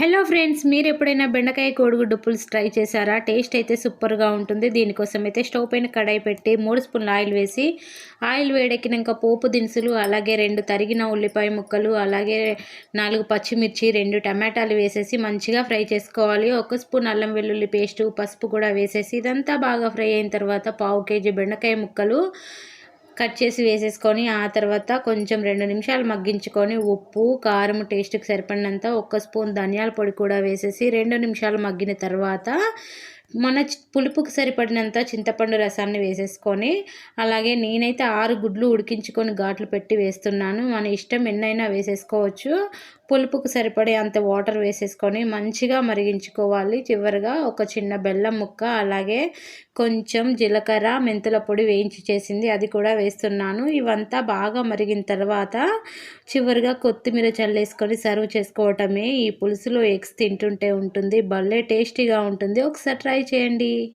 Hello friends, మీరు ఎప్పుడైనా బెండకాయ కోడిగుడ్డు పులుసు ట్రై చేశారా? టేస్ట్ అయితే సూపర్గా ఉంటుంది. దీనికోసం అయితే స్టవ్ పైన కడాయి పెట్టి 3 స్పూన్ల ఆయిల్ వేసి, ఆయిల్ వేడెక్కినాక పోపు దినుసులు, అలాగే 2 తరిగిన ఉల్లిపాయ ముక్కలు, అలాగే 4 పచ్చిమిర్చి, 2 టమాటాలు వేసేసి మంచిగా ఫ్రై చేసుకోవాలి. 1 స్పూన్ అల్లం వెల్లుల్లి పేస్టు, పసుపు కూడా వేసేసి ఇదంతా బాగా ఫ్రై అయిన తర్వాత పావు కేజీ బెండకాయ ముక్కలు కట్ చేసి వేసేసుకొని, ఆ తర్వాత కొంచెం 2 నిమిషాలు మగ్గించుకొని ఉప్పు, కారం టేస్ట్‌కి సరిపడినంత, 1 స్పూన్ ధనియాల పొడి కూడా వేసేసి 2 నిమిషాలు మగ్గిన తర్వాత మన పులుపుకి సరిపడినంత చింతపండు రసాన్ని వేసేసుకొని, అలాగే నేనైతే 6 గుడ్లు ఉడికించుకొని ఘాట్లు పెట్టి వేస్తున్నాను. మన ఇష్టం ఎన్నైనా వేసేసుకోవచ్చు. పులుపుకు సరిపడే అంత వాటర్ వేసేసుకొని మంచిగా మరిగించుకోవాలి. చివరగా ఒక చిన్న బెల్లం ముక్క, అలాగే కొంచెం జీలకర్ర, మెంతుల పొడి వేయించి చేసింది అది కూడా వేస్తున్నాను. ఇవంతా బాగా మరిగిన తర్వాత చివరిగా కొత్తిమీర చల్లేసుకొని సర్వ్ చేసుకోవటమే. ఈ పులుసులో ఎగ్స్ తింటుంటే ఉంటుంది. భలే టేస్టీగా ఉంటుంది. ఒకసారి ట్రై చేయండి.